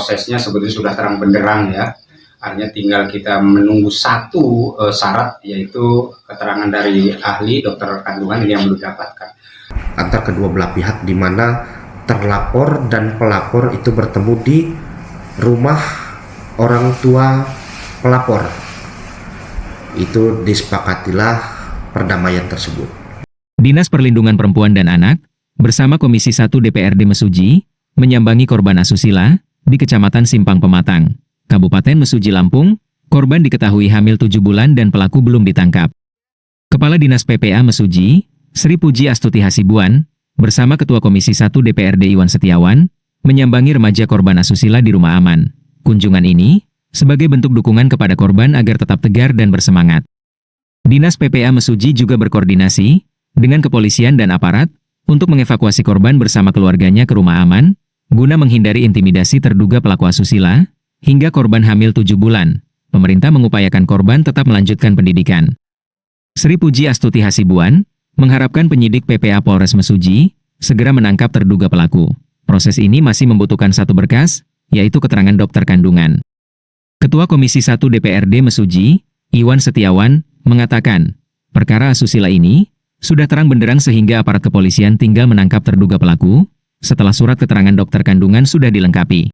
prosesnya sebetulnya sudah terang benderang ya. Artinya tinggal kita menunggu satu syarat, yaitu keterangan dari ahli dokter kandungan yang belum didapatkan. Antar kedua belah pihak, di mana terlapor dan pelapor itu bertemu di rumah orang tua pelapor. Itu disepakatilah perdamaian tersebut. Dinas Perlindungan Perempuan dan Anak bersama Komisi 1 DPRD Mesuji menyambangi korban asusila di Kecamatan Simpang Pematang, Kabupaten Mesuji, Lampung. Korban diketahui hamil 7 bulan dan pelaku belum ditangkap. Kepala Dinas PPA Mesuji, Sri Puji Astuti Hasibuan, bersama Ketua Komisi 1 DPRD Iwan Setiawan, menyambangi remaja korban asusila di rumah aman. Kunjungan ini sebagai bentuk dukungan kepada korban agar tetap tegar dan bersemangat. Dinas PPA Mesuji juga berkoordinasi dengan kepolisian dan aparat untuk mengevakuasi korban bersama keluarganya ke rumah aman, guna menghindari intimidasi terduga pelaku asusila, hingga korban hamil 7 bulan. Pemerintah mengupayakan korban tetap melanjutkan pendidikan. Sri Puji Astuti Hasibuan mengharapkan penyidik PPA Polres Mesuji segera menangkap terduga pelaku. Proses ini masih membutuhkan satu berkas, yaitu keterangan dokter kandungan. Ketua Komisi 1 DPRD Mesuji, Iwan Setiawan, mengatakan, perkara asusila ini sudah terang benderang sehingga aparat kepolisian tinggal menangkap terduga pelaku setelah surat keterangan dokter kandungan sudah dilengkapi.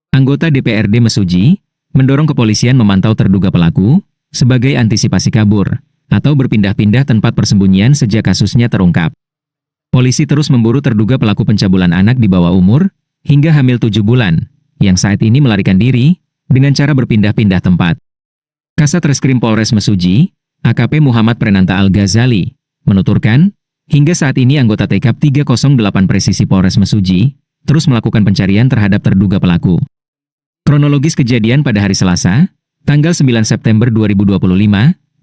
Anggota DPRD Mesuji mendorong kepolisian memantau terduga pelaku sebagai antisipasi kabur atau berpindah-pindah tempat persembunyian sejak kasusnya terungkap. Polisi terus memburu terduga pelaku pencabulan anak di bawah umur hingga hamil 7 bulan yang saat ini melarikan diri dengan cara berpindah-pindah tempat. Kasat Reskrim Polres Mesuji, AKP Muhammad Prenanta Al-Ghazali, menuturkan, hingga saat ini anggota TK 308 Presisi Polres Mesuji terus melakukan pencarian terhadap terduga pelaku. Kronologis kejadian pada hari Selasa, tanggal 9 September 2025,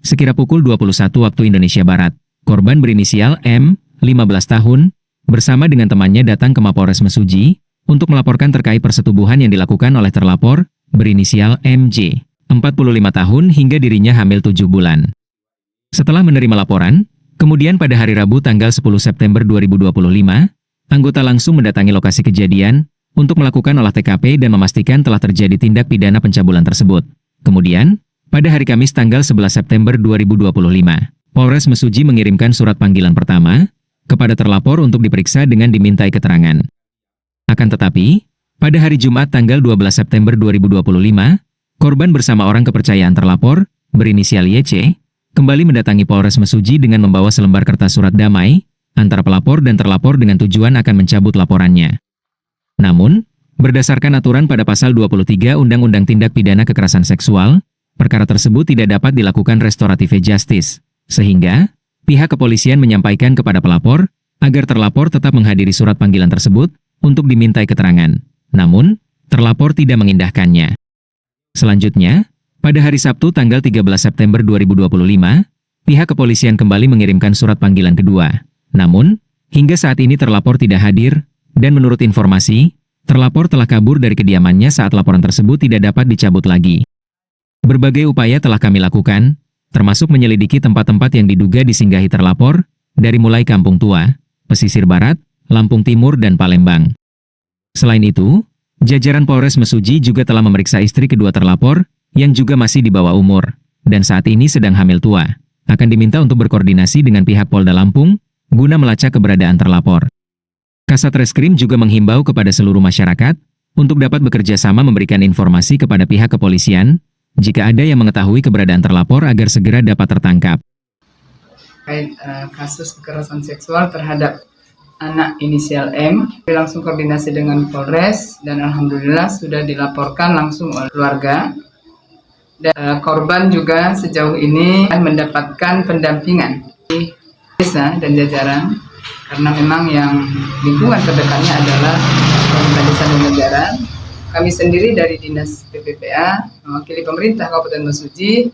sekira pukul 21 waktu Indonesia Barat, korban berinisial M, 15 tahun, bersama dengan temannya datang ke Mapolres Mesuji untuk melaporkan terkait persetubuhan yang dilakukan oleh terlapor, berinisial MJ, 45 tahun hingga dirinya hamil 7 bulan. Setelah menerima laporan, kemudian pada hari Rabu tanggal 10 September 2025, anggota langsung mendatangi lokasi kejadian untuk melakukan olah TKP dan memastikan telah terjadi tindak pidana pencabulan tersebut. Kemudian, pada hari Kamis tanggal 11 September 2025, Polres Mesuji mengirimkan surat panggilan pertama kepada terlapor untuk diperiksa dengan dimintai keterangan. Akan tetapi, pada hari Jumat tanggal 12 September 2025, korban bersama orang kepercayaan terlapor, berinisial YC, kembali mendatangi Polres Mesuji dengan membawa selembar kertas surat damai antara pelapor dan terlapor dengan tujuan akan mencabut laporannya. Namun, berdasarkan aturan pada pasal 23 Undang-Undang Tindak Pidana Kekerasan Seksual, perkara tersebut tidak dapat dilakukan restoratif justice, sehingga pihak kepolisian menyampaikan kepada pelapor agar terlapor tetap menghadiri surat panggilan tersebut untuk dimintai keterangan. Namun, terlapor tidak mengindahkannya. Selanjutnya, pada hari Sabtu tanggal 13 September 2025, pihak kepolisian kembali mengirimkan surat panggilan kedua. Namun, hingga saat ini terlapor tidak hadir, dan menurut informasi, terlapor telah kabur dari kediamannya saat laporan tersebut tidak dapat dicabut lagi. Berbagai upaya telah kami lakukan, termasuk menyelidiki tempat-tempat yang diduga disinggahi terlapor, dari mulai Kampung Tua, Pesisir Barat, Lampung Timur dan Palembang. Selain itu, jajaran Polres Mesuji juga telah memeriksa istri kedua terlapor, yang juga masih di bawah umur, dan saat ini sedang hamil tua, akan diminta untuk berkoordinasi dengan pihak Polda Lampung, guna melacak keberadaan terlapor. Kasat Reskrim juga menghimbau kepada seluruh masyarakat, untuk dapat bekerja sama memberikan informasi kepada pihak kepolisian, jika ada yang mengetahui keberadaan terlapor agar segera dapat tertangkap. Kasus kekerasan seksual terhadap anak inisial M, langsung koordinasi dengan Polres, dan alhamdulillah sudah dilaporkan langsung oleh keluarga. Dan korban juga sejauh ini mendapatkan pendampingan di desa dan jajaran, karena memang yang lingkungan terdekatnya adalah pemerintah desa dan jajaran. Kami sendiri dari Dinas PPPA mewakili pemerintah Kabupaten Mesuji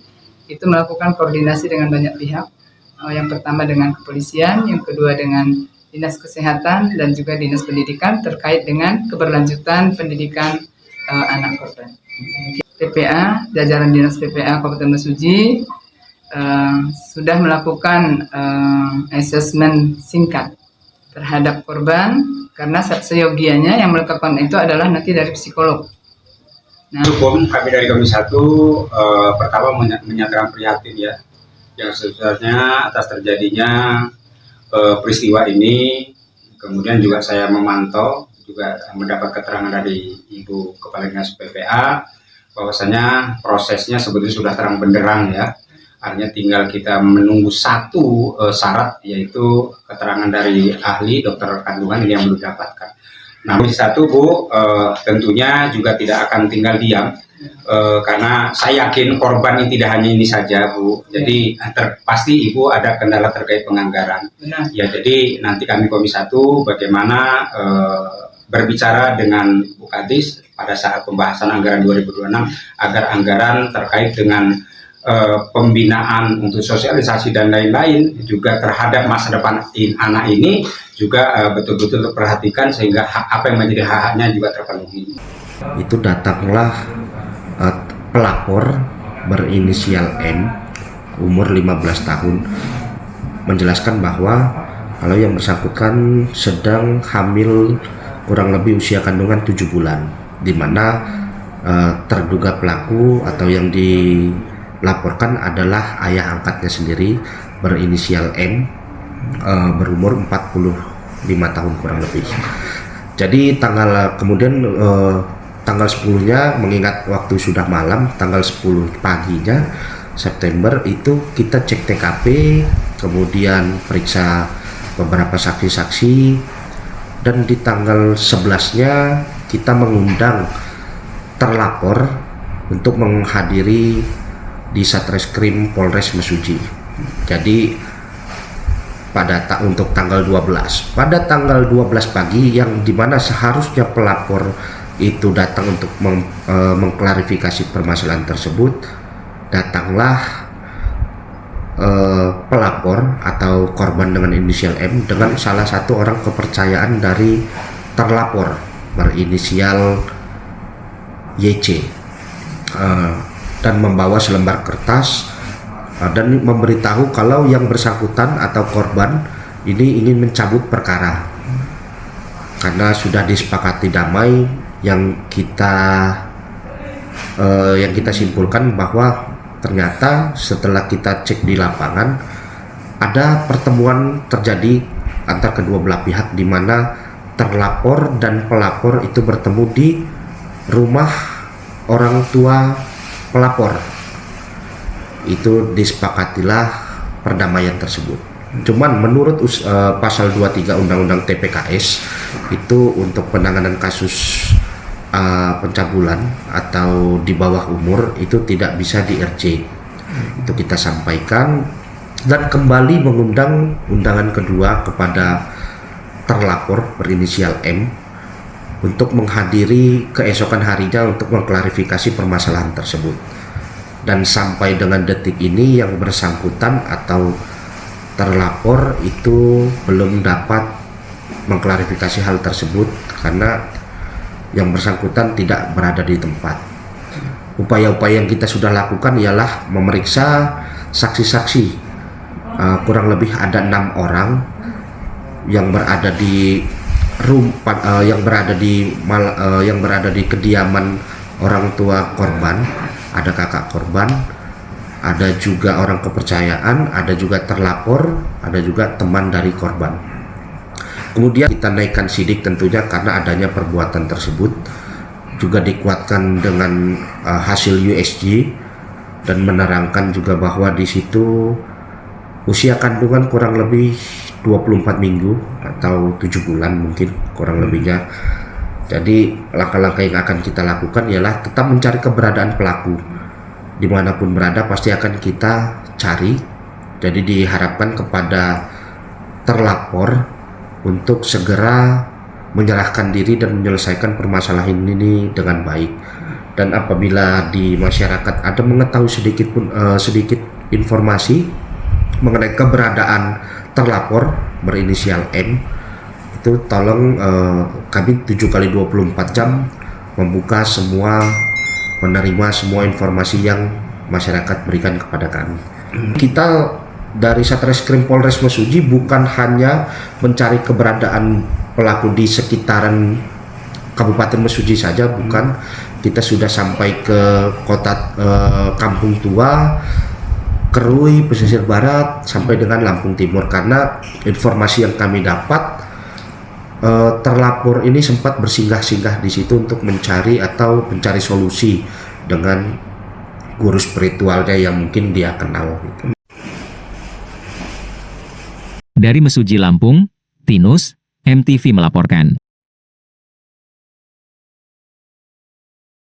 itu melakukan koordinasi dengan banyak pihak. Yang pertama dengan kepolisian, yang kedua dengan Dinas Kesehatan dan juga Dinas Pendidikan terkait dengan keberlanjutan pendidikan anak korban. PPA, jajaran Dinas PPA Kabupaten Mesuji sudah melakukan asesmen singkat terhadap korban, karena seyogianya yang melakukan itu adalah nanti dari psikolog. Nah, Hukum kami dari Komisi 1 pertama menyatakan prihatin ya, yang sebenarnya atas terjadinya peristiwa ini. Kemudian juga saya memantau, juga mendapat keterangan dari Ibu Kepala Dinas PPA bahwasanya prosesnya sebetulnya sudah terang benderang ya. Artinya tinggal kita menunggu satu syarat, yaitu keterangan dari ahli dokter kandungan ini yang belum didapatkan. Namun di satu Bu, tentunya juga tidak akan tinggal diam, karena saya yakin korban ini tidak hanya ini saja Bu. Jadi pasti Ibu ada kendala terkait penganggaran. benar. Ya, jadi nanti kami Komisi 1 bagaimana berbicara dengan Bu Kadis pada saat pembahasan anggaran 2026 agar anggaran terkait dengan pembinaan untuk sosialisasi dan lain-lain juga terhadap masa depan anak ini juga betul-betul diperhatikan sehingga apa yang menjadi hak-haknya juga terpenuhi. Itu datanglah pelapor berinisial M, umur 15 tahun, menjelaskan bahwa kalau yang bersangkutan sedang hamil kurang lebih usia kandungan 7 bulan, di mana terduga pelaku atau yang dilaporkan adalah ayah angkatnya sendiri berinisial M, berumur 45 tahun kurang lebih. Jadi kemudian tanggal 10-nya, mengingat waktu sudah malam, tanggal 10 paginya September itu kita cek TKP, kemudian periksa beberapa saksi-saksi, dan di tanggal 11-nya kita mengundang terlapor untuk menghadiri di Satreskrim Polres Mesuji. Jadi untuk tanggal 12, pada tanggal 12 pagi yang dimana seharusnya pelapor itu datang untuk mengklarifikasi permasalahan tersebut, datanglah pelapor atau korban dengan inisial M dengan salah satu orang kepercayaan dari terlapor berinisial YC, dan membawa selembar kertas dan memberitahu kalau yang bersangkutan atau korban ini ingin mencabut perkara karena sudah disepakati damai. Yang kita simpulkan bahwa ternyata setelah kita cek di lapangan ada pertemuan terjadi antar kedua belah pihak, di mana terlapor dan pelapor itu bertemu di rumah orang tua pelapor. Itu disepakatilah perdamaian tersebut. Cuman menurut pasal 23 Undang-Undang TPKS itu untuk penanganan kasus pencabulan atau di bawah umur itu tidak bisa di RC. Itu kita sampaikan dan kembali mengundang undangan kedua kepada terlapor berinisial M untuk menghadiri keesokan harinya untuk mengklarifikasi permasalahan tersebut. Dan sampai dengan detik ini yang bersangkutan atau terlapor itu belum dapat mengklarifikasi hal tersebut karena yang bersangkutan tidak berada di tempat. Upaya-upaya yang kita sudah lakukan ialah memeriksa saksi-saksi, kurang lebih ada 6 orang yang berada di yang berada di kediaman orang tua korban. Ada kakak korban, ada juga orang kepercayaan, ada juga terlapor, ada juga teman dari korban. Kemudian kita naikkan sidik tentunya karena adanya perbuatan tersebut, juga dikuatkan dengan hasil USG dan menerangkan juga bahwa di situ usia kandungan kurang lebih 24 minggu atau 7 bulan mungkin kurang lebihnya. Jadi langkah-langkah yang akan kita lakukan ialah tetap mencari keberadaan pelaku. Dimanapun berada pasti akan kita cari. Jadi diharapkan kepada terlapor untuk segera menyerahkan diri dan menyelesaikan permasalahan ini dengan baik. Dan apabila di masyarakat ada mengetahui sedikit informasi mengenai keberadaan terlapor berinisial M, itu tolong kami 7x24 jam membuka menerima semua informasi yang masyarakat berikan kepada kami. Kita dari Satreskrim Polres Mesuji bukan hanya mencari keberadaan pelaku di sekitaran Kabupaten Mesuji saja, bukan. kita sudah sampai ke kota Kampung Tua, Kerui, pesisir barat, sampai dengan Lampung Timur. Karena informasi yang kami dapat, terlapor ini sempat bersinggah-singgah di situ untuk mencari solusi dengan guru spiritualnya yang mungkin dia kenal. Dari Mesuji Lampung, Tinus, MTV melaporkan.